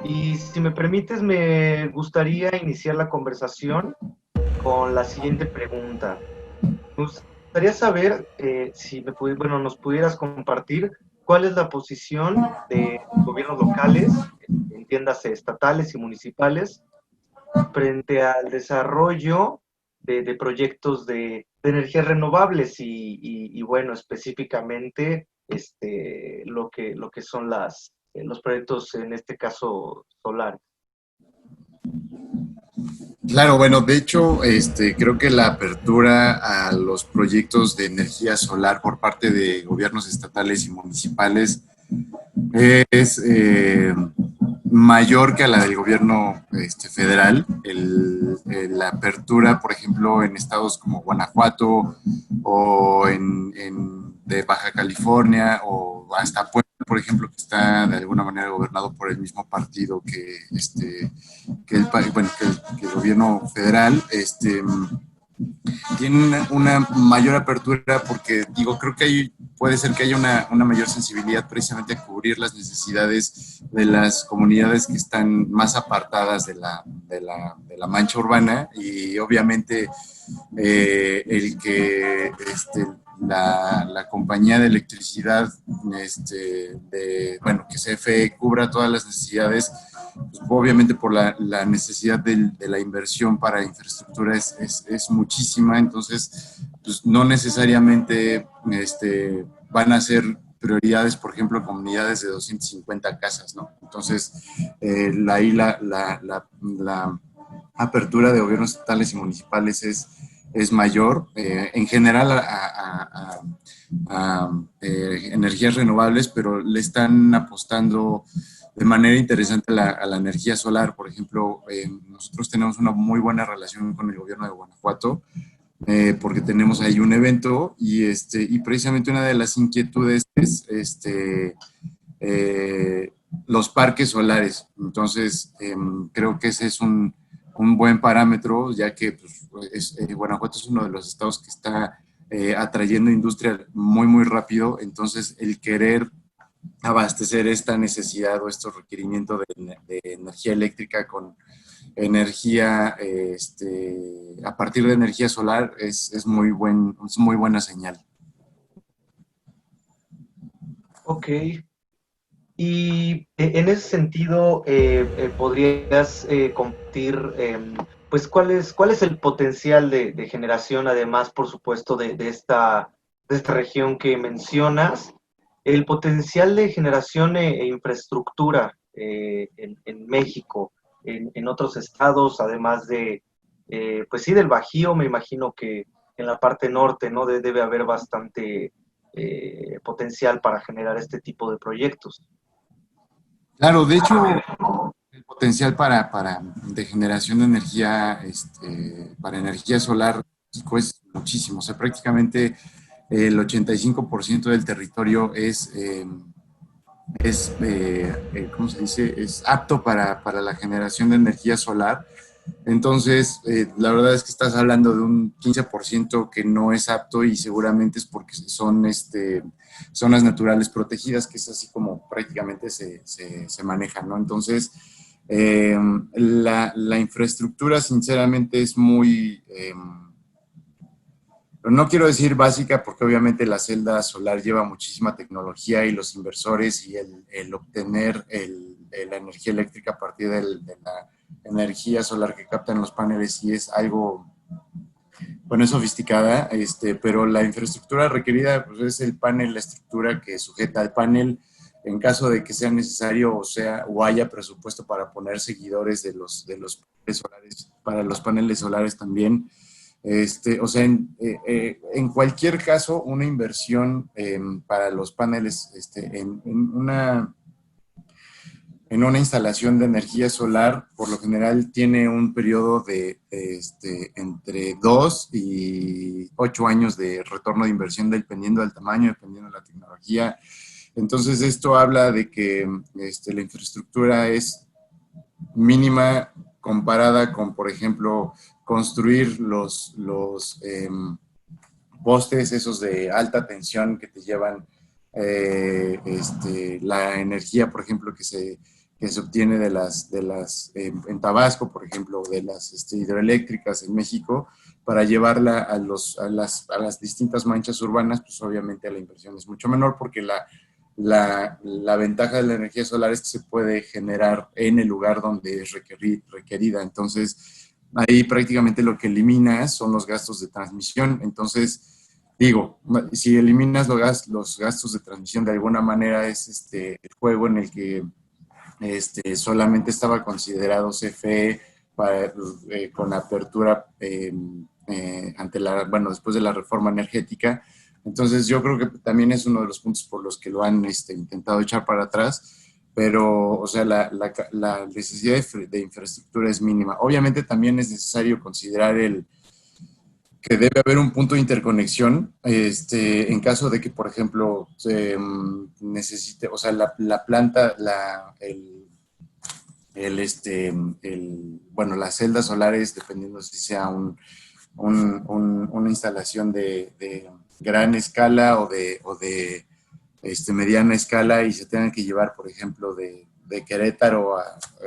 Y si me permites, me gustaría iniciar la conversación con la siguiente pregunta. Me gustaría saber si bueno, nos pudieras compartir cuál es la posición de los gobiernos locales, entiéndase estatales y municipales, frente al desarrollo de proyectos de energías renovables y, bueno, específicamente lo que son los proyectos, en este caso, solares. Claro, bueno, de hecho, creo que la apertura a los proyectos de energía solar por parte de gobiernos estatales y municipales es mayor que a la del gobierno federal. La apertura, por ejemplo, en estados como Guanajuato o de Baja California o hasta Puebla, por ejemplo, que está de alguna manera gobernado por el mismo partido que el gobierno federal, tienen una mayor apertura porque, digo, creo que puede ser que haya una mayor sensibilidad precisamente a cubrir las necesidades de las comunidades que están más apartadas de la mancha urbana y obviamente el que la compañía de electricidad, que CFE cubra todas las necesidades, pues, obviamente por la necesidad de la inversión para infraestructura es muchísima, entonces pues, no necesariamente van a ser prioridades, por ejemplo, comunidades de 250 casas, ¿no? Entonces, ahí la apertura de gobiernos estatales y municipales es mayor. En general a energías renovables, pero le están apostando de manera interesante a la energía solar. Por ejemplo, nosotros tenemos una muy buena relación con el gobierno de Guanajuato, porque tenemos ahí un evento y precisamente una de las inquietudes es los parques solares. Entonces, creo que ese es un buen parámetro, ya que pues, Guanajuato es uno de los estados que está atrayendo industria muy, muy rápido. Entonces, el querer abastecer esta necesidad o estos requerimientos de energía eléctrica con energía, a partir de energía solar, es muy buena señal. Ok. Y en ese sentido, ¿podrías compartir, pues, cuál es el potencial de generación, además, por supuesto, de esta región que mencionas, el potencial de generación e infraestructura en México, en otros estados, además pues sí, del Bajío? Me imagino que en la parte norte, ¿no? Debe haber bastante potencial para generar este tipo de proyectos. Claro, de hecho, el potencial de generación de energía, para energía solar es muchísimo. O sea, prácticamente el 85% del territorio ¿cómo se dice? Es apto para la generación de energía solar. Entonces, la verdad es que estás hablando de un 15% que no es apto y seguramente es porque son zonas naturales protegidas, que es así como prácticamente se manejan, ¿no? Entonces, la infraestructura sinceramente es muy, no quiero decir básica porque obviamente la celda solar lleva muchísima tecnología y los inversores y el obtener la energía eléctrica a partir de la energía solar que captan los paneles sí es algo, bueno, es sofisticada, pero la infraestructura requerida pues, es el panel, la estructura que sujeta al panel en caso de que sea necesario o haya presupuesto para poner seguidores de los paneles solares, para los paneles solares también. O sea, en cualquier caso, una inversión para los paneles en una instalación de energía solar, por lo general tiene un periodo de entre 2 y 8 años de retorno de inversión, dependiendo del tamaño, dependiendo de la tecnología. Entonces, esto habla de que la infraestructura es mínima comparada con, por ejemplo, construir postes esos de alta tensión que te llevan la energía, por ejemplo, que se obtiene en Tabasco, por ejemplo, de las hidroeléctricas en México, para llevarla a las distintas manchas urbanas, pues obviamente la inversión es mucho menor porque la ventaja de la energía solar es que se puede generar en el lugar donde es requerida. Entonces, ahí prácticamente lo que eliminas son los gastos de transmisión. Entonces, digo, si eliminas los gastos de transmisión de alguna manera es el juego en el que solamente estaba considerado CFE con apertura después de la reforma energética. Entonces yo creo que también es uno de los puntos por los que lo han intentado echar para atrás, pero, o sea, la necesidad de infraestructura es mínima. Obviamente también es necesario considerar que debe haber un punto de interconexión en caso de que, por ejemplo, se necesite, o sea, la planta, las celdas solares, dependiendo si sea una instalación de gran escala o de mediana escala y se tengan que llevar, por ejemplo, de Querétaro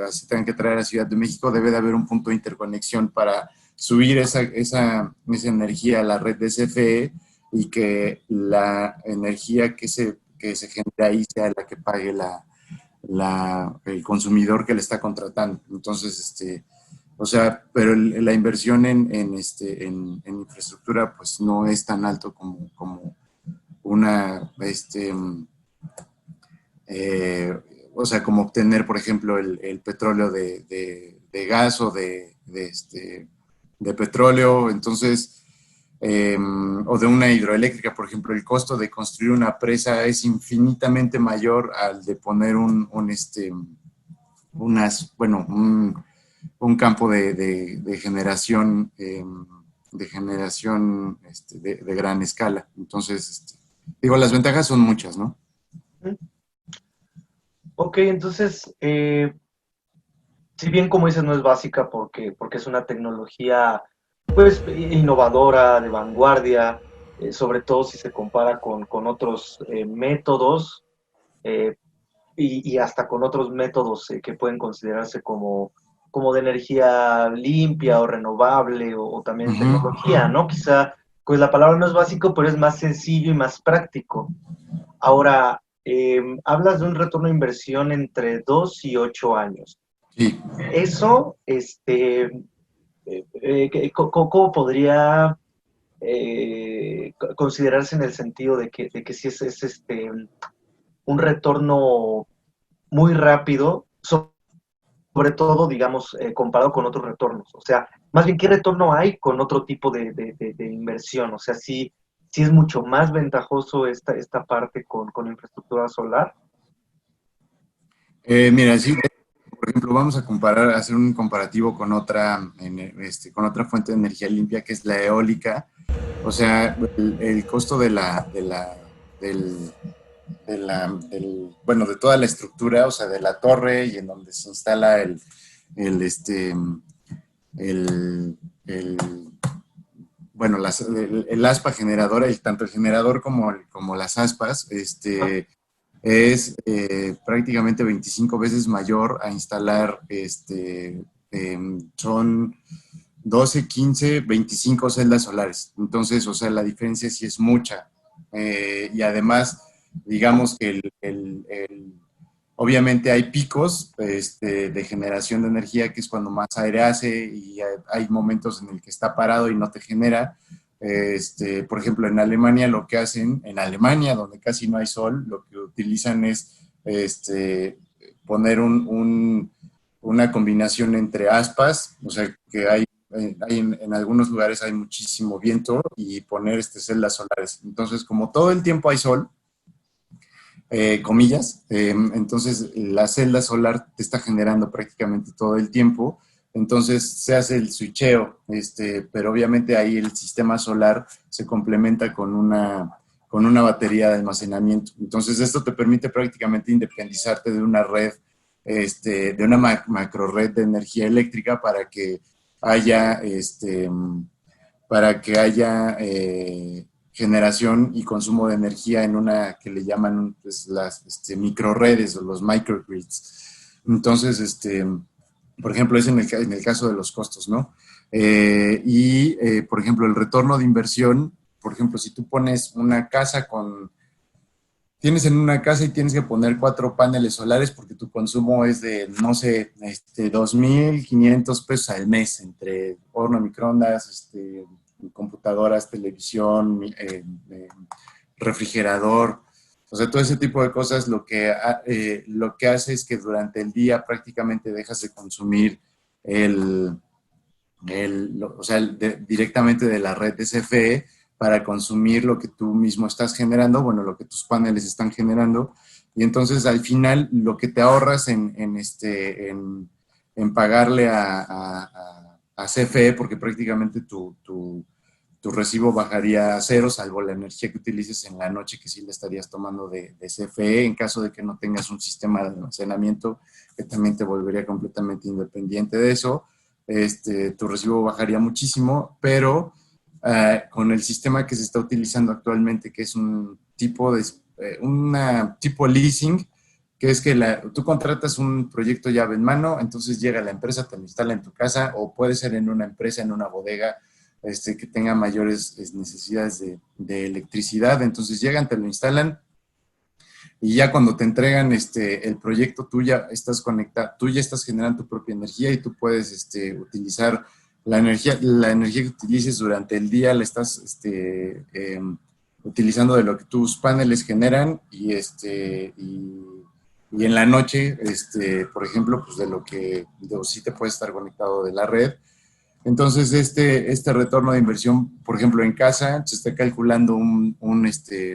se tengan que traer a Ciudad de México, debe de haber un punto de interconexión para subir esa energía a la red de CFE y que la energía que se genera ahí sea la que pague el consumidor que le está contratando. Entonces, o sea, pero la inversión en infraestructura pues no es tan alto como una, eh, o sea, como obtener, por ejemplo, el petróleo de gas o de petróleo. Entonces, o de una hidroeléctrica, por ejemplo, el costo de construir una presa es infinitamente mayor al de poner un campo de generación, de gran escala. Entonces, digo, las ventajas son muchas, ¿no? Ok, entonces, si bien como dices no es básica porque es una tecnología pues innovadora, de vanguardia, sobre todo si se compara con otros métodos eh, y hasta con otros métodos que pueden considerarse como de energía limpia o renovable o también Ujú. tecnología, ¿no? Quizá, pues la palabra no es básico, pero es más sencillo y más práctico. Ahora, hablas de un retorno de inversión entre 2 y 8 años. Sí. Eso, ¿cómo podría considerarse en el sentido de que si es un retorno muy rápido, sobre todo, digamos, comparado con otros retornos? O sea, más bien, ¿qué retorno hay con otro tipo de inversión? O sea, si es mucho más ventajoso esta parte con infraestructura solar. Mira, sí, por ejemplo, vamos a hacer un comparativo con otra fuente de energía limpia que es la eólica. O sea, el costo de toda la estructura, o sea, de la torre y en donde se instala el, este, el, el el aspa generadora, tanto el generador como las aspas, Ah, es prácticamente 25 veces mayor a instalar, son 12, 15, 25 celdas solares. Entonces, o sea, la diferencia sí es mucha. Y además, digamos que obviamente hay picos de generación de energía, que es cuando más aire hace y hay momentos en el que está parado y no te genera. Por ejemplo, en Alemania lo que hacen, en Alemania, donde casi no hay sol, lo que utilizan es poner una combinación entre aspas, o sea, que en algunos lugares hay muchísimo viento y poner celdas solares. Entonces, como todo el tiempo hay sol, comillas, entonces la celda solar te está generando prácticamente todo el tiempo, entonces se hace el switcheo, pero obviamente ahí el sistema solar se complementa con una batería de almacenamiento. Entonces esto te permite prácticamente independizarte de una red, de una macro red de energía eléctrica haya, para que haya generación y consumo de energía en una que le llaman pues, las microredes o los microgrids. Entonces, por ejemplo, es en el caso de los costos, ¿no? Por ejemplo, el retorno de inversión, por ejemplo, si tú pones una casa tienes en una casa y tienes que poner 4 paneles solares porque tu consumo es de, no sé, 2,500 pesos al mes entre horno, microondas, computadoras, televisión, refrigerador. O sea, todo ese tipo de cosas lo que hace es que durante el día prácticamente dejas de consumir directamente de la red de CFE para consumir lo que tú mismo estás generando, bueno, lo que tus paneles están generando. Y entonces al final lo que te ahorras en pagarle a CFE, porque prácticamente tu recibo bajaría a cero, salvo la energía que utilices en la noche, que sí le estarías tomando de CFE, en caso de que no tengas un sistema de almacenamiento, que también te volvería completamente independiente de eso. Tu recibo bajaría muchísimo, pero con el sistema que se está utilizando actualmente, que es un tipo tipo leasing, que es que tú contratas un proyecto llave en mano, entonces llega la empresa, te lo instala en tu casa, o puede ser en una empresa, en una bodega, que tenga mayores necesidades de electricidad, entonces llegan, te lo instalan, y ya cuando te entregan el proyecto, tú ya estás conectado, tú ya estás generando tu propia energía y tú puedes utilizar la energía que utilices durante el día, la estás utilizando de lo que tus paneles generan y en la noche, por ejemplo, pues de lo que sí te puedes estar conectado de la red. Entonces, este retorno de inversión, por ejemplo, en casa, se está calculando un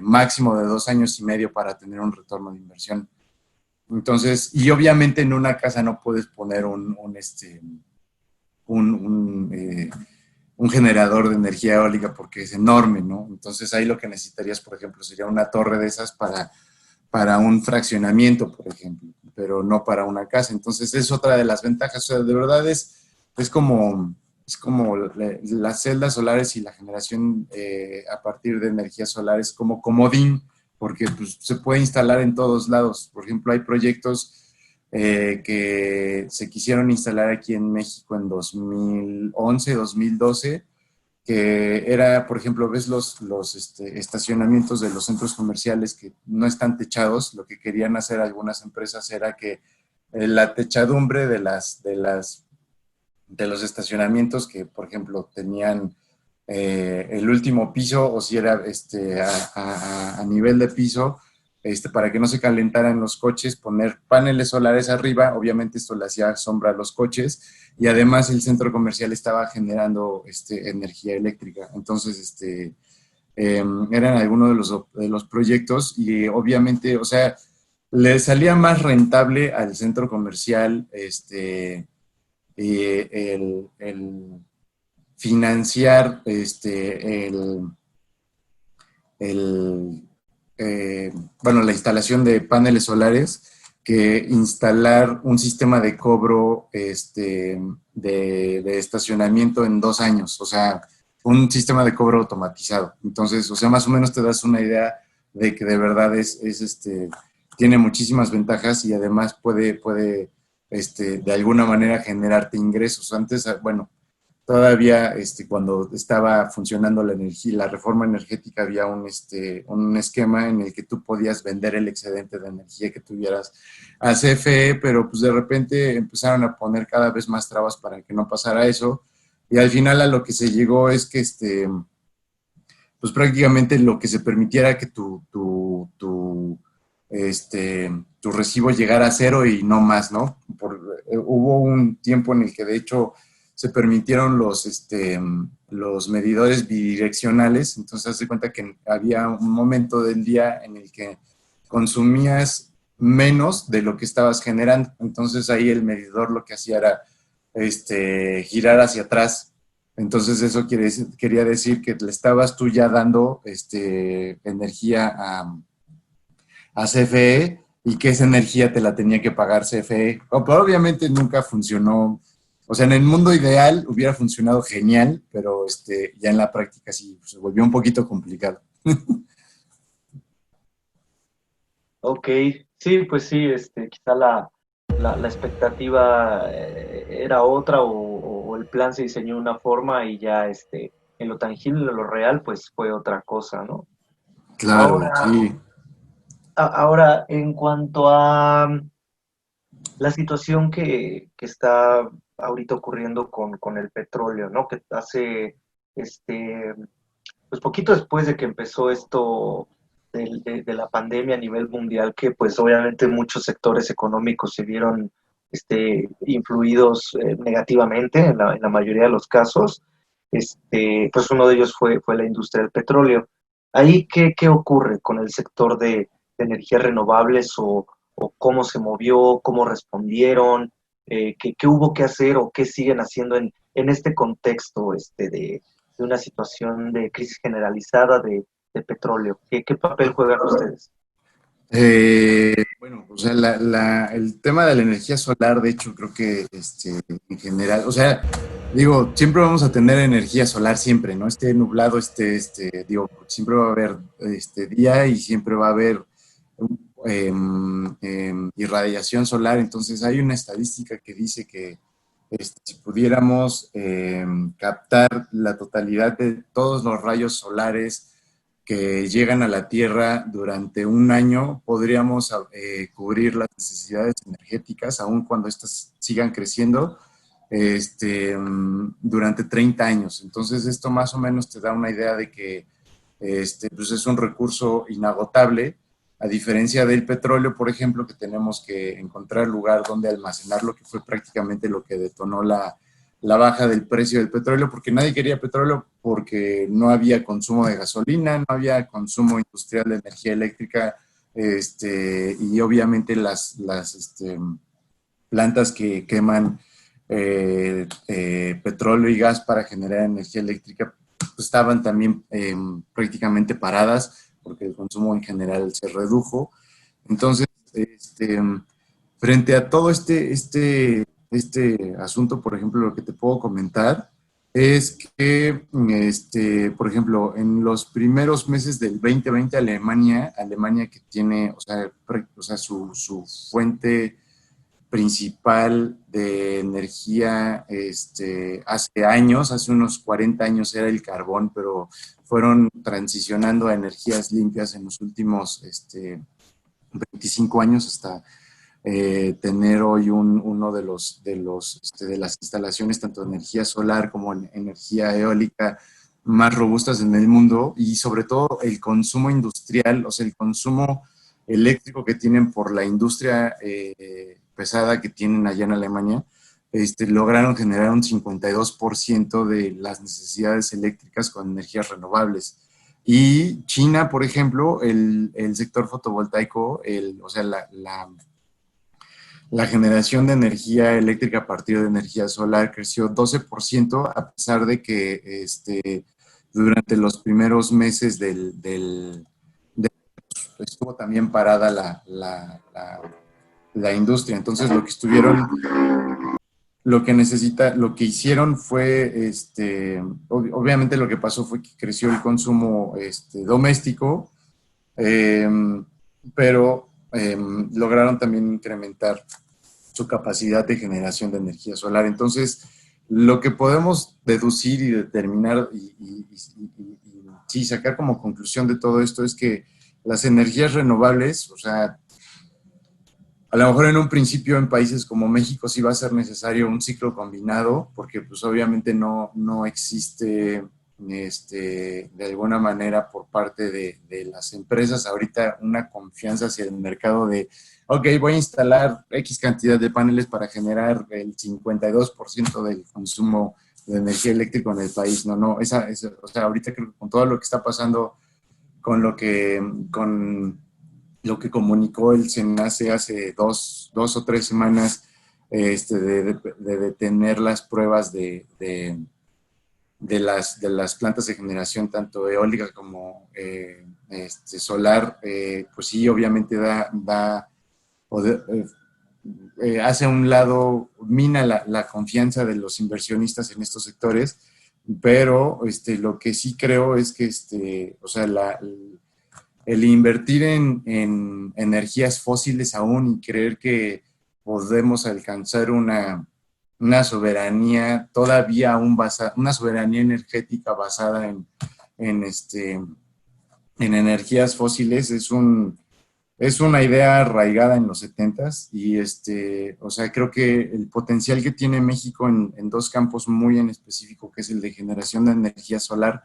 máximo de 2 años y medio para tener un retorno de inversión. Entonces, y obviamente en una casa no puedes poner un generador de energía eólica porque es enorme, ¿no? Entonces, ahí lo que necesitarías, por ejemplo, sería una torre de esas para un fraccionamiento, por ejemplo, pero no para una casa. Entonces, es otra de las ventajas. O sea, de verdad es como las celdas solares y la generación a partir de energía solar es como comodín, porque pues, se puede instalar en todos lados. Por ejemplo, hay proyectos que se quisieron instalar aquí en México en 2011, 2012, que era, por ejemplo, ves los estacionamientos de los centros comerciales que no están techados. Lo que querían hacer algunas empresas era que la techadumbre de los estacionamientos que, por ejemplo, tenían el último piso o si era a nivel de piso, para que no se calentaran los coches, poner paneles solares arriba. Obviamente esto le hacía sombra a los coches y además el centro comercial estaba generando energía eléctrica. Entonces, eran algunos de los proyectos y obviamente, o sea, le salía más rentable al centro comercial el financiar el, bueno, la instalación de paneles solares que instalar un sistema de cobro de estacionamiento en 2 años, o sea, un sistema de cobro automatizado. Entonces, o sea, más o menos te das una idea de que de verdad tiene muchísimas ventajas y además puede de alguna manera generarte ingresos. Antes, bueno, todavía cuando estaba funcionando la energía, la reforma energética, había un esquema en el que tú podías vender el excedente de energía que tuvieras a CFE, pero pues de repente empezaron a poner cada vez más trabas para que no pasara eso. Y al final a lo que se llegó es que pues prácticamente lo que se permitiera que tu recibo llegara a cero y no más, ¿no? Hubo un tiempo en el que de hecho se permitieron los medidores bidireccionales, entonces haz de cuenta que había un momento del día en el que consumías menos de lo que estabas generando, entonces ahí el medidor lo que hacía era girar hacia atrás. Entonces eso quería decir que le estabas tú ya dando energía a CFE y que esa energía te la tenía que pagar CFE. Pero obviamente nunca funcionó. O sea, en el mundo ideal hubiera funcionado genial, pero ya en la práctica sí se volvió un poquito complicado. Ok, sí, pues sí, quizá la expectativa era otra o el plan se diseñó de una forma y ya en lo tangible, en lo real, pues fue otra cosa, ¿no? Claro, Ahora, sí. ahora en cuanto a la situación que está ahorita ocurriendo con el petróleo, ¿no? Que hace, este, pues poquito después de que empezó esto de la pandemia a nivel mundial, que pues obviamente muchos sectores económicos se vieron influidos negativamente en la mayoría de los casos, pues uno de ellos fue la industria del petróleo. Ahí, ¿qué ocurre con el sector de energías renovables o cómo se movió, cómo respondieron, qué hubo que hacer o qué siguen haciendo en este contexto de una situación de crisis generalizada de petróleo? ¿Qué papel juegan ustedes? Bueno, o sea, el tema de la energía solar, de hecho, creo que en general, o sea, digo, siempre vamos a tener energía solar, siempre, ¿no? Esté nublado, digo, siempre va a haber día y siempre va a haber irradiación solar. Entonces, hay una estadística que dice que si pudiéramos captar la totalidad de todos los rayos solares que llegan a la Tierra durante un año, podríamos cubrir las necesidades energéticas, aun cuando éstas sigan creciendo, durante 30 años. Entonces, esto más o menos te da una idea de que pues es un recurso inagotable, a diferencia del petróleo, por ejemplo, que tenemos que encontrar lugar donde almacenarlo, que fue prácticamente lo que detonó la baja del precio del petróleo, porque nadie quería petróleo, porque no había consumo de gasolina, no había consumo industrial de energía eléctrica, y obviamente las plantas que queman petróleo y gas para generar energía eléctrica pues, estaban también prácticamente paradas, porque el consumo en general se redujo. Entonces, frente a todo este asunto, por ejemplo, lo que te puedo comentar es que, por ejemplo, en los primeros meses del 2020, Alemania que tiene, o sea su fuente principal de energía hace años, hace unos 40 años era el carbón, pero fueron transicionando a energías limpias en los últimos 25 años hasta tener hoy uno de las instalaciones, tanto de energía solar como energía eólica, más robustas en el mundo, y sobre todo el consumo industrial, o sea, el consumo eléctrico que tienen por la industria pesada que tienen allá en Alemania, lograron generar un 52% de las necesidades eléctricas con energías renovables. Y China, por ejemplo, el sector fotovoltaico, o sea, la generación de energía eléctrica a partir de energía solar creció 12%, a pesar de que durante los primeros meses estuvo también parada la industria. Entonces, lo que hicieron fue, obviamente lo que pasó fue que creció el consumo doméstico, eh, pero lograron también incrementar su capacidad de generación de energía solar. Entonces, lo que podemos deducir y determinar y sí, sacar como conclusión de todo esto es que las energías renovables, o sea, a lo mejor en un principio en países como México sí va a ser necesario un ciclo combinado, porque pues obviamente no existe de alguna manera por parte de las empresas ahorita una confianza hacia el mercado de, ok, voy a instalar X cantidad de paneles para generar el 52% del consumo de energía eléctrica en el país. O sea, ahorita creo que con todo lo que está pasando con con lo que comunicó el SENACE hace dos o tres semanas, de detener las pruebas de las plantas de generación, tanto eólica como solar, pues sí, obviamente hace a un lado, mina la confianza de los inversionistas en estos sectores, pero lo que sí creo es que o sea, el invertir en energías fósiles aún y creer que podemos alcanzar una soberanía todavía aún basada, una soberanía energética basada en, en energías fósiles es una idea arraigada en los setentas y o sea, creo que el potencial que tiene México en dos campos muy en específico, que es el de generación de energía solar,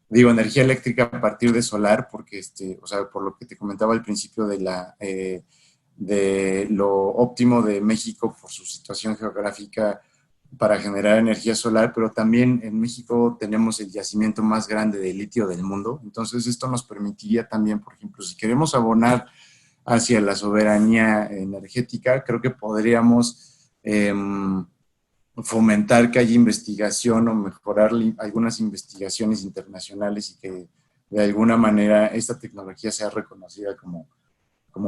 digo, energía eléctrica a partir de solar, porque o sea, por lo que te comentaba al principio de lo óptimo de México por su situación geográfica para generar energía solar, pero también en México tenemos el yacimiento más grande de litio del mundo. Entonces, esto nos permitiría también, por ejemplo, si queremos abonar hacia la soberanía energética, creo que podríamos fomentar que haya investigación o mejorar algunas investigaciones internacionales y que de alguna manera esta tecnología sea reconocida como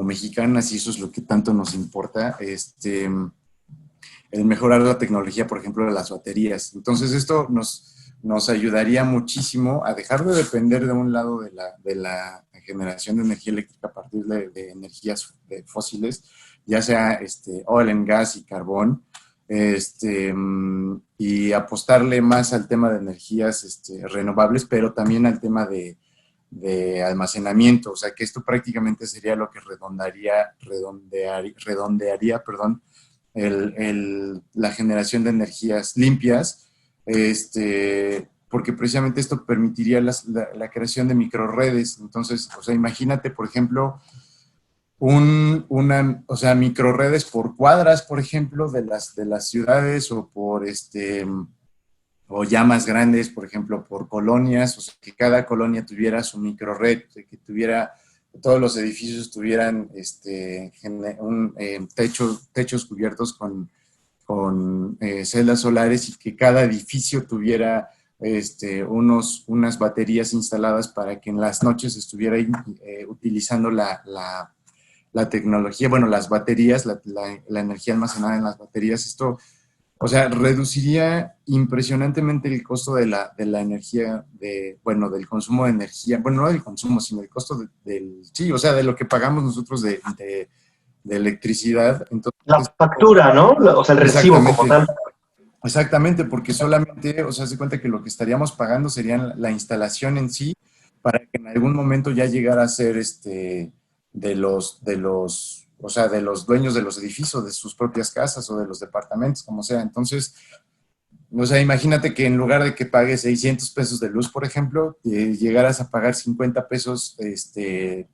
mexicana, si eso es lo que tanto nos importa, el mejorar la tecnología, por ejemplo, de las baterías. Entonces, esto nos ayudaría muchísimo a dejar de depender de un lado de la generación de energía eléctrica a partir de energías fósiles, ya sea oil and gas y carbón, y apostarle más al tema de energías renovables, pero también al tema de almacenamiento, o sea que esto prácticamente sería lo que redondearía, perdón, la generación de energías limpias, porque precisamente esto permitiría la creación de microredes. Entonces, o sea, imagínate, por ejemplo, o sea, microredes por cuadras, por ejemplo, de las ciudades o por o ya más grandes, por ejemplo, por colonias, o sea, que cada colonia tuviera su microred, que tuviera, todos los edificios tuvieran techos cubiertos con celdas solares y que cada edificio tuviera unas baterías instaladas para que en las noches estuviera utilizando la tecnología, bueno, las baterías, la energía almacenada en las baterías. Esto, o sea, reduciría impresionantemente el costo de la energía, bueno, del consumo de energía, bueno, no del consumo, sino el costo sí, o sea, de lo que pagamos nosotros de electricidad. La Entonces, factura, ¿no? O sea, el recibo como exactamente, tal. exactamente, porque solamente, o sea, se cuenta que lo que estaríamos pagando sería la instalación en sí, para que en algún momento ya llegara a ser o sea, de los dueños de los edificios, de sus propias casas o de los departamentos, como sea. Entonces, o sea, imagínate que en lugar de que pagues 600 pesos de luz, por ejemplo, llegaras a pagar 50 pesos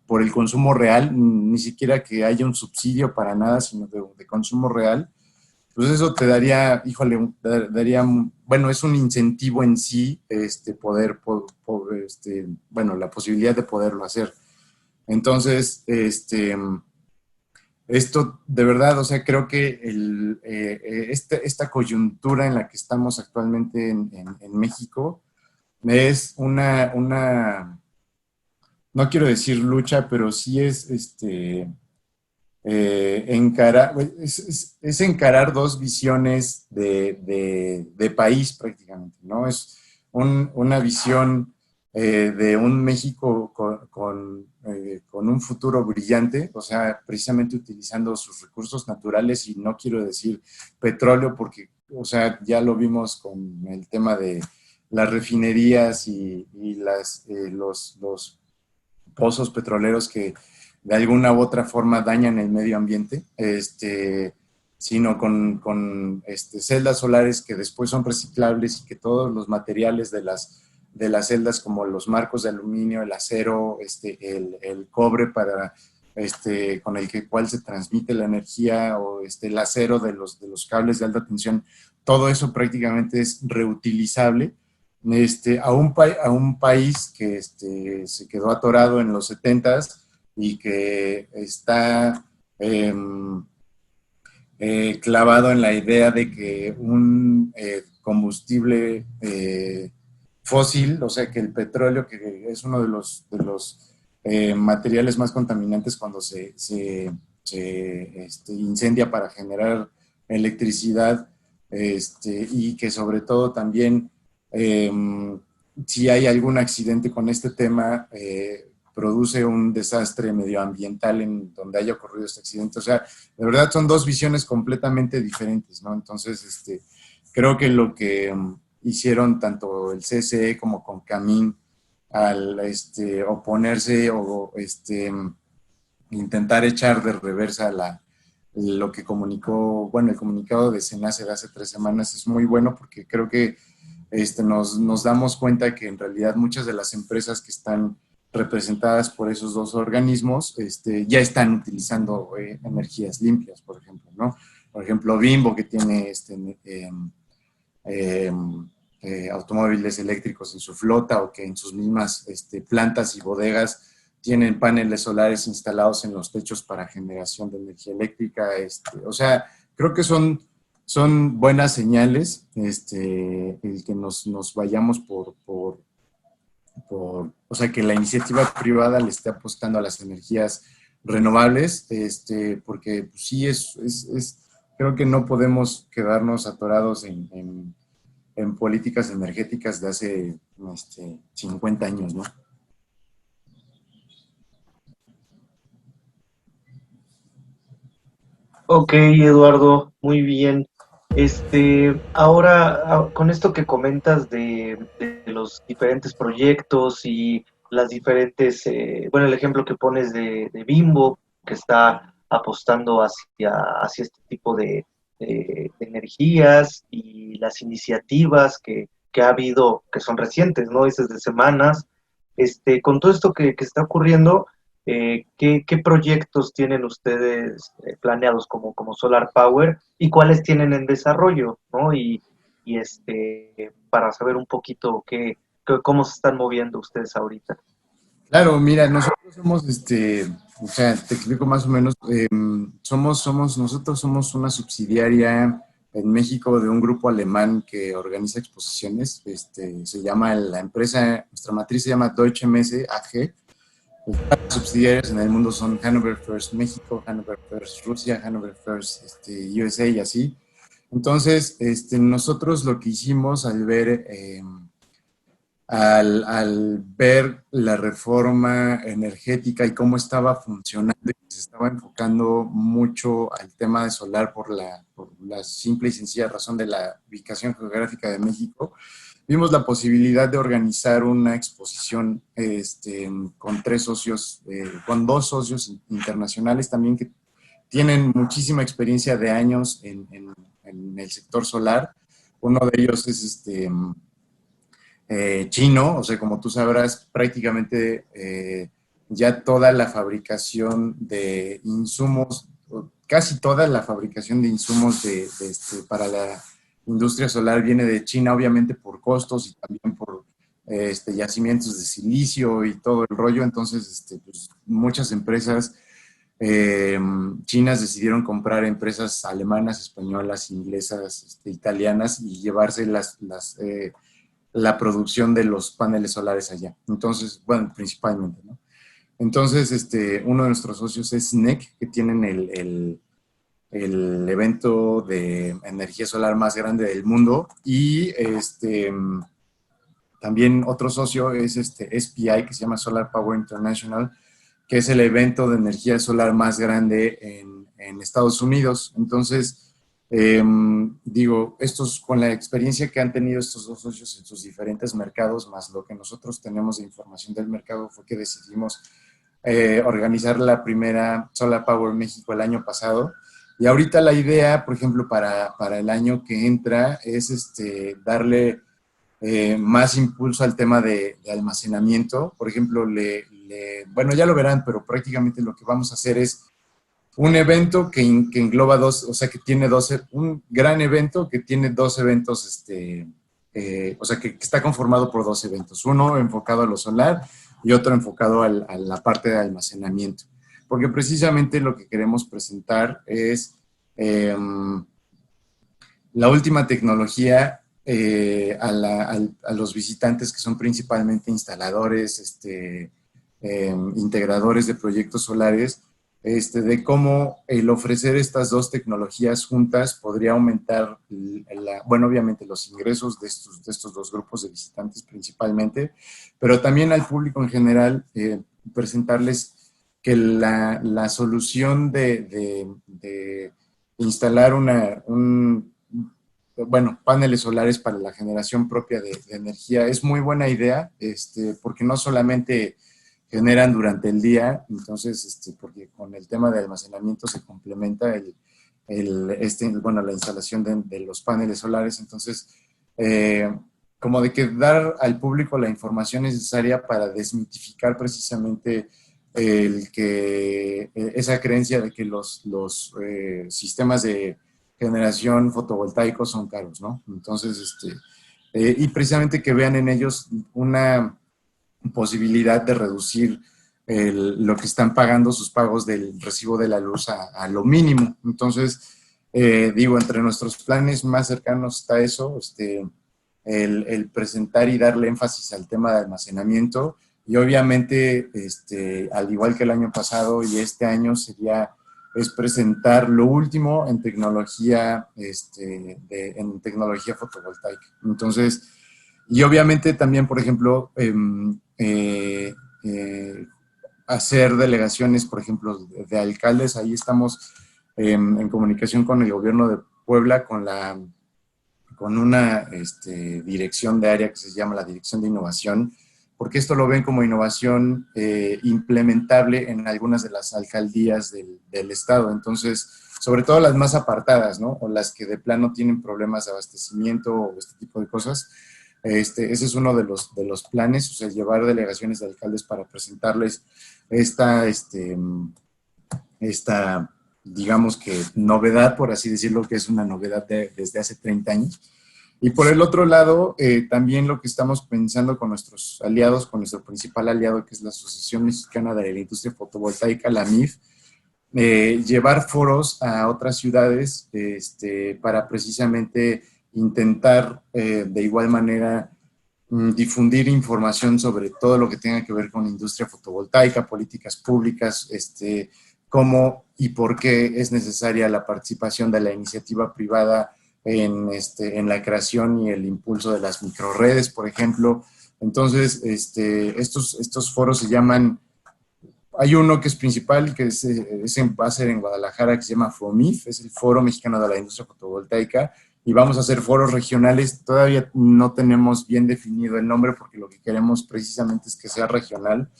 por el consumo real, ni siquiera que haya un subsidio para nada, sino de consumo real. Pues eso te daría, híjole, daría, bueno, es un incentivo en sí, bueno, la posibilidad de poderlo hacer. Entonces, esto de verdad, o sea, creo que esta coyuntura en la que estamos actualmente en México es no quiero decir lucha, pero sí es es encarar dos visiones de país prácticamente, ¿no? Es una visión de un México con un futuro brillante, o sea, precisamente utilizando sus recursos naturales, y no quiero decir petróleo porque, o sea, ya lo vimos con el tema de las refinerías y los pozos petroleros que de alguna u otra forma dañan el medio ambiente, sino con celdas solares que después son reciclables y que todos los materiales de las celdas, como los marcos de aluminio, el acero, el cobre con el cual se transmite la energía, o el acero de los cables de alta tensión, todo eso prácticamente es reutilizable a un país que se quedó atorado en los 70s y que está clavado en la idea de que un combustible fósil, o sea, que el petróleo, que es uno de los materiales más contaminantes cuando se incendia para generar electricidad, y que sobre todo también Si hay algún accidente con este tema, produce un desastre medioambiental en donde haya ocurrido este accidente. O sea, de verdad son dos visiones completamente diferentes, ¿no? Entonces, creo que lo que hicieron tanto el CSE como con Camín al oponerse o intentar echar de reversa lo que comunicó, bueno, el comunicado de SENACE de hace 3 semanas es muy bueno porque creo que nos damos cuenta que en realidad muchas de las empresas que están representadas por esos dos organismos ya están utilizando energías limpias, por ejemplo, ¿no? Por ejemplo, Bimbo, que tiene eh, automóviles eléctricos en su flota o que en sus mismas plantas y bodegas tienen paneles solares instalados en los techos para generación de energía eléctrica. O sea, creo que son buenas señales el que nos vayamos o sea, que la iniciativa privada le esté apostando a las energías renovables, porque pues, sí creo que no podemos quedarnos atorados en políticas energéticas de hace 50 años, ¿no? Ok, Eduardo, muy bien. Ahora, con esto que comentas de los diferentes proyectos y las diferentes, bueno, el ejemplo que pones de Bimbo, que está apostando hacia este tipo de energías y las iniciativas que ha habido, que son recientes, ¿no? Es desde semanas. Con todo esto que está ocurriendo, ¿qué proyectos tienen ustedes planeados como Solar Power y cuáles tienen en desarrollo, ¿no? Para saber un poquito cómo se están moviendo ustedes ahorita. Claro, mira, nosotros somos, o sea, te explico más o menos, nosotros somos una subsidiaria en México de un grupo alemán que organiza exposiciones, se llama la empresa, nuestra matriz se llama Deutsche Messe AG. Las subsidiarias en el mundo son Hannover First México, Hannover First Rusia, Hannover First USA y así. Entonces, nosotros lo que hicimos al ver la reforma energética y cómo estaba funcionando, y se estaba enfocando mucho al tema de solar por la simple y sencilla razón de la ubicación geográfica de México, vimos la posibilidad de organizar una exposición con dos socios internacionales también que tienen muchísima experiencia de años en el sector solar. Uno de ellos es chino, o sea, como tú sabrás, prácticamente ya toda la fabricación de insumos, casi toda la fabricación de insumos para la industria solar viene de China, obviamente por costos y también por yacimientos de silicio y todo el rollo. Entonces, pues, muchas empresas chinas decidieron comprar empresas alemanas, españolas, inglesas, italianas y llevarse la producción de los paneles solares allá. Entonces, bueno, principalmente, ¿no? Entonces, uno de nuestros socios es NEC, que tienen el evento de energía solar más grande del mundo, y también otro socio es SPI, que se llama Solar Power International, que es el evento de energía solar más grande en Estados Unidos. Entonces, digo, con la experiencia que han tenido estos dos socios en sus diferentes mercados, más lo que nosotros tenemos de información del mercado, fue que decidimos organizar la primera Solar Power México el año pasado. Y ahorita la idea, por ejemplo, para el año que entra, es darle más impulso al tema de almacenamiento. Por ejemplo, bueno, ya lo verán, pero prácticamente lo que vamos a hacer es un evento que engloba dos, o sea, que tiene un gran evento que tiene dos eventos, o sea, que está conformado por dos eventos, uno enfocado a lo solar y otro enfocado a la parte de almacenamiento, porque precisamente lo que queremos presentar es la última tecnología a los visitantes que son principalmente instaladores, integradores de proyectos solares, de cómo el ofrecer estas dos tecnologías juntas podría aumentar, bueno, obviamente los ingresos de estos dos grupos de visitantes principalmente, pero también al público en general, presentarles que la solución de instalar bueno, paneles solares para la generación propia de energía es muy buena idea, porque no solamente generan durante el día, entonces, porque con el tema de almacenamiento se complementa bueno, la instalación de los paneles solares, entonces, como de que dar al público la información necesaria para desmitificar precisamente esa creencia de que los sistemas de generación fotovoltaicos son caros, ¿no? Entonces, y precisamente que vean en ellos una posibilidad de reducir lo que están pagando sus pagos del recibo de la luz a lo mínimo. Entonces, digo, entre nuestros planes más cercanos está eso, el presentar y darle énfasis al tema de almacenamiento y obviamente, al igual que el año pasado y este año es presentar lo último en tecnología, en tecnología fotovoltaica. Entonces, y obviamente también, por ejemplo, hacer delegaciones, por ejemplo, de alcaldes. Ahí estamos en comunicación con el gobierno de Puebla, con una dirección de área que se llama la Dirección de Innovación, porque esto lo ven como innovación implementable en algunas de las alcaldías del estado. Entonces, sobre todo las más apartadas, ¿no? O las que de plano tienen problemas de abastecimiento o este tipo de cosas. Ese es uno de los planes, o sea, llevar delegaciones de alcaldes para presentarles esta, digamos que novedad, por así decirlo, que es una novedad desde hace 30 años. Y por el otro lado, también lo que estamos pensando con nuestros aliados, con nuestro principal aliado, que es la Asociación Mexicana de la Industria Fotovoltaica, la MIF, llevar foros a otras ciudades para precisamente intentar de igual manera difundir información sobre todo lo que tenga que ver con industria fotovoltaica, políticas públicas, cómo y por qué es necesaria la participación de la iniciativa privada en la creación y el impulso de las microredes, por ejemplo. Entonces, estos foros se llaman, hay uno que es principal, que va a ser en Guadalajara, que se llama FOMIF, es el Foro Mexicano de la Industria Fotovoltaica, y vamos a hacer foros regionales. Todavía no tenemos bien definido el nombre porque lo que queremos precisamente es que sea regional.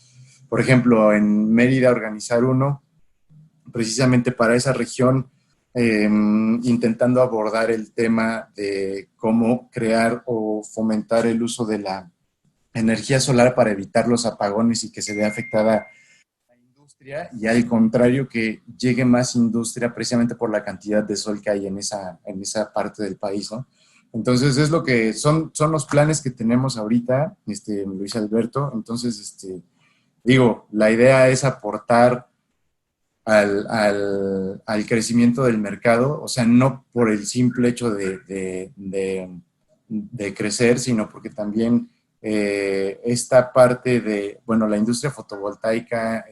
Por ejemplo, en Mérida organizar uno, precisamente para esa región, intentando abordar el tema de cómo crear o fomentar el uso de la energía solar para evitar los apagones y que se vea afectada la industria, y al contrario que llegue más industria precisamente por la cantidad de sol que hay en esa parte del país, ¿no? Entonces es lo que son los planes que tenemos ahorita, Luis Alberto. Entonces, digo, la idea es aportar al crecimiento del mercado, o sea, no por el simple hecho de crecer, sino porque también esta parte de, bueno, la industria fotovoltaica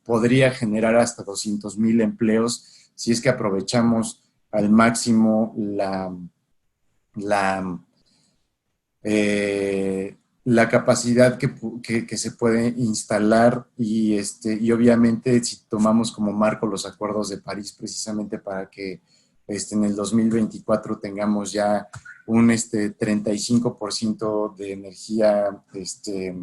podría generar hasta 200,000 empleos si es que aprovechamos al máximo la, la capacidad que se puede instalar y obviamente si tomamos como marco los acuerdos de París precisamente para que en el 2024 tengamos ya un 35% de energía, de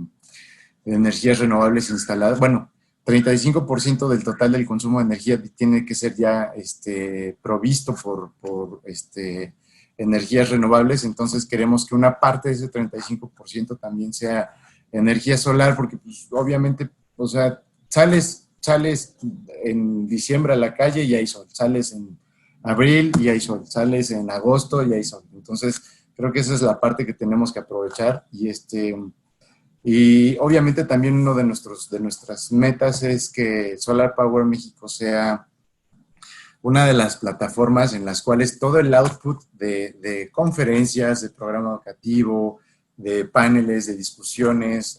energías renovables instaladas. Bueno, 35% del total del consumo de energía tiene que ser ya provisto por energías renovables. Entonces queremos que una parte de ese 35% también sea energía solar, porque pues, obviamente, o sea, sales en diciembre a la calle y hay sol, sales en abril y hay sol, sales en agosto y hay sol. Entonces creo que esa es la parte que tenemos que aprovechar y obviamente también uno de nuestras metas es que Solar Power México sea una de las plataformas en las cuales todo el output de conferencias, de programa educativo, de paneles, de discusiones,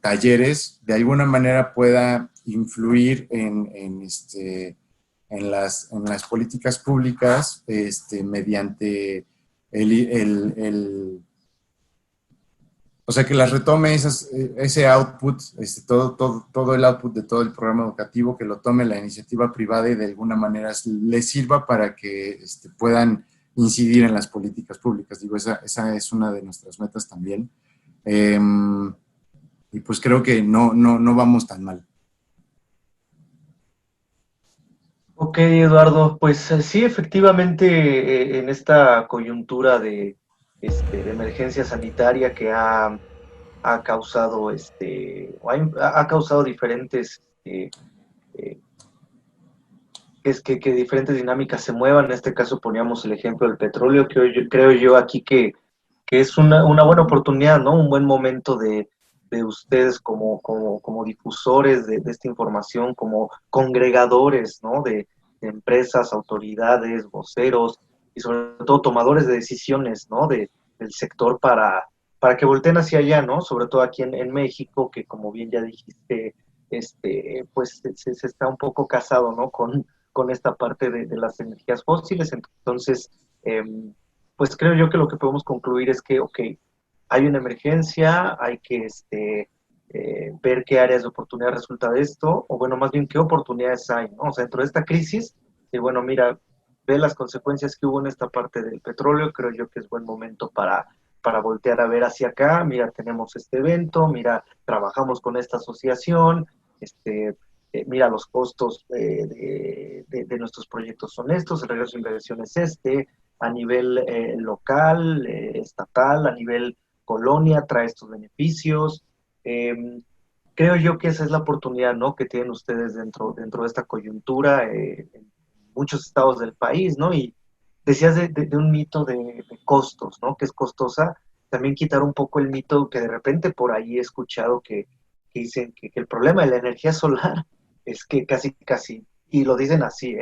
talleres, de alguna manera pueda influir en las políticas públicas mediante o sea, que las retome ese output, todo el output de todo el programa educativo, que lo tome la iniciativa privada y de alguna manera les sirva para que puedan incidir en las políticas públicas. Digo, esa es una de nuestras metas también. Y pues creo que no vamos tan mal. Ok, Eduardo, pues sí, efectivamente, en esta coyuntura de emergencia sanitaria que ha causado, ha causado diferentes, eh, que diferentes dinámicas se muevan. En este caso poníamos el ejemplo del petróleo, que hoy creo yo aquí que es una buena oportunidad, ¿no? Un buen momento de ustedes como difusores de esta información, como congregadores, ¿no? De empresas, autoridades, voceros y sobre todo tomadores de decisiones, ¿no? Del sector para que volteen hacia allá, ¿no? Sobre todo aquí en México, que como bien ya dijiste, pues se está un poco casado, ¿no? Con esta parte de las energías fósiles. Entonces, eh, pues creo yo que lo que podemos concluir es que, ok, hay una emergencia, hay que ver qué áreas de oportunidad resulta de esto, o bueno, más bien qué oportunidades hay, ¿no? O sea, dentro de esta crisis, y bueno, mira, ve las consecuencias que hubo en esta parte del petróleo, creo yo que es buen momento para voltear a ver hacia acá, mira, tenemos este evento, mira, trabajamos con esta asociación, mira, los costos de nuestros proyectos son estos, el regreso de inversión es a nivel local, estatal, a nivel colonia, trae estos beneficios. Eh, Creo yo que esa es la oportunidad, ¿no? Que tienen ustedes dentro de esta coyuntura en muchos estados del país, ¿no? Y decías de un mito de costos, ¿no? Que es costosa. También quitar un poco el mito que de repente por ahí he escuchado que dicen que el problema de la energía solar es que casi, y lo dicen así,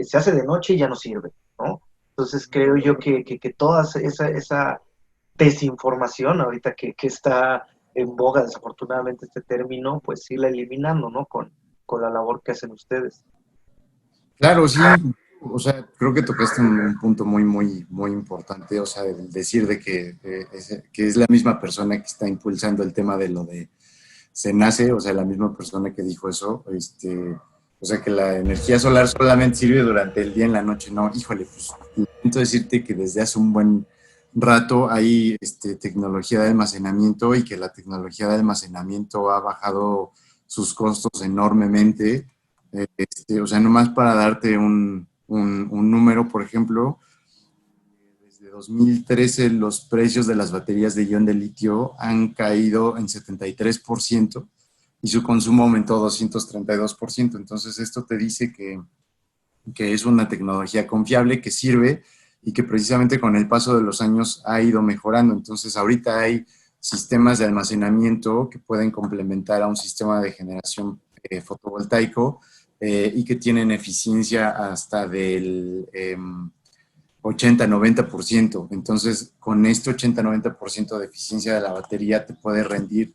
se hace de noche y ya no sirve, ¿no? Entonces creo yo que toda esa desinformación ahorita que está en boga desafortunadamente este término, pues sí la eliminando, ¿no? Con la labor que hacen ustedes. Claro, sí. O sea, creo que tocaste un punto muy importante. O sea, el decir de que es la misma persona que está impulsando el tema de lo de se nace, o sea, la misma persona que dijo eso, o sea, que la energía solar solamente sirve durante el día y en la noche. No, híjole, pues siento decirte que desde hace un buen rato hay tecnología de almacenamiento y que la tecnología de almacenamiento ha bajado sus costos enormemente. O sea, nomás para darte un número, por ejemplo, desde 2013 los precios de las baterías de ion de litio han caído en 73% y su consumo aumentó 232%. Entonces, esto te dice que es una tecnología confiable, que sirve y que precisamente con el paso de los años ha ido mejorando. Entonces, ahorita hay sistemas de almacenamiento que pueden complementar a un sistema de generación fotovoltaico y que tienen eficiencia hasta del 80-90%. Entonces, con este 80-90% de eficiencia de la batería te puede rendir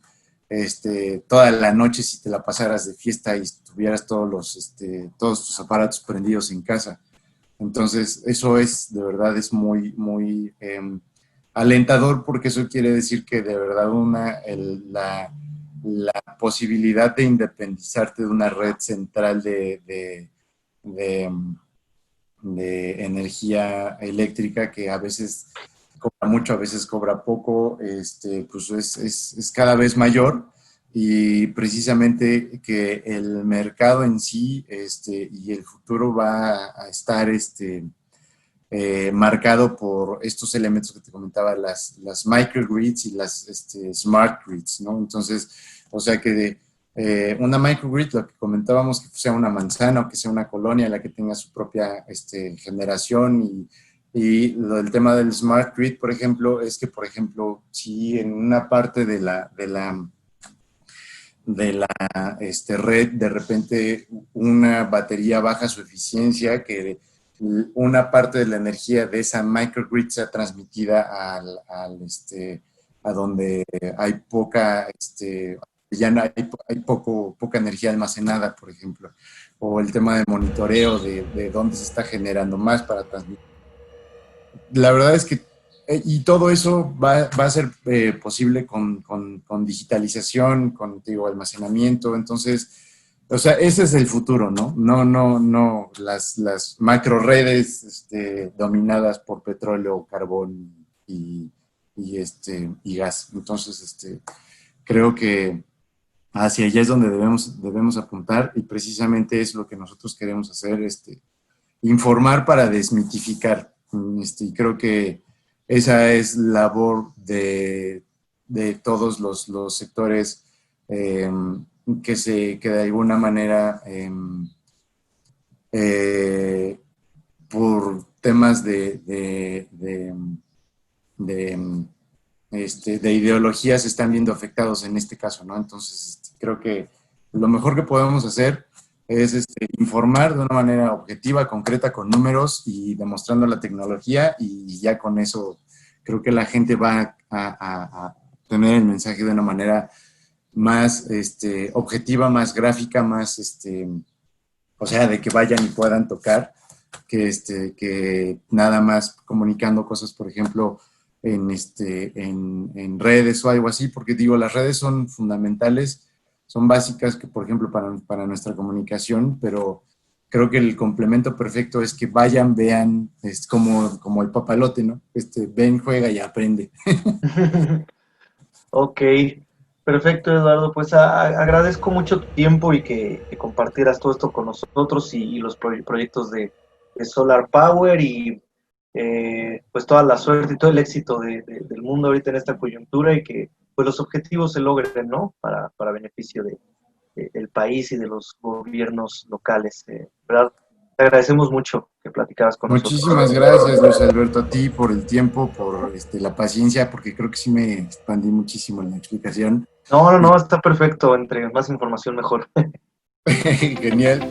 toda la noche si te la pasaras de fiesta y tuvieras todos tus aparatos prendidos en casa. Entonces, eso es, de verdad, es muy alentador porque eso quiere decir que de verdad la posibilidad de independizarte de una red central de, de energía eléctrica que a veces cobra mucho, a veces cobra poco, pues es cada vez mayor y precisamente que el mercado en sí y el futuro va a estar marcado por estos elementos que te comentaba, las microgrids y las smart grids, ¿no? Entonces, o sea que una microgrid, lo que comentábamos, que sea una manzana o que sea una colonia la que tenga su propia generación y lo del tema del smart grid, por ejemplo, es que, por ejemplo, si en una parte de la red, de repente una batería baja su eficiencia, que una parte de la energía de esa microgrid sea transmitida a donde hay poca, ya no hay poca energía almacenada, por ejemplo, o el tema de monitoreo de dónde se está generando más para transmitir. La verdad es que, y todo eso va a ser posible con digitalización, con, digo, almacenamiento, entonces, o sea, ese es el futuro, ¿no? No, las macro redes dominadas por petróleo, carbón y gas. Entonces, creo que hacia allá es donde debemos apuntar y precisamente es lo que nosotros queremos hacer, informar para desmitificar. Y creo que esa es labor de todos los sectores que de alguna manera eh, por temas de, de ideologías se están viendo afectados en este caso, ¿no? Entonces, creo que lo mejor que podemos hacer es informar de una manera objetiva, concreta, con números y demostrando la tecnología y ya con eso creo que la gente va a tener el mensaje de una manera más objetiva, más gráfica, más, o sea, de que vayan y puedan tocar, que nada más comunicando cosas, por ejemplo, en redes o algo así, porque digo, las redes son fundamentales, son básicas, que, por ejemplo, para nuestra comunicación, pero creo que el complemento perfecto es que vayan, vean, es como el papalote, ¿no? Ven, juega y aprende. Ok, perfecto, Eduardo. Pues agradezco mucho tu tiempo y que compartieras todo esto con nosotros y los proyectos de Solar Power y pues toda la suerte y todo el éxito del mundo ahorita en esta coyuntura y que pues los objetivos se logren, ¿no? Para beneficio del país y de los gobiernos locales. ¿Verdad? Te agradecemos mucho que platicaras con nosotros. Muchísimas gracias, Luis Alberto, a ti por el tiempo, por la paciencia, porque creo que sí me expandí muchísimo en la explicación. No, no, no, está perfecto. Entre más información, mejor. Genial.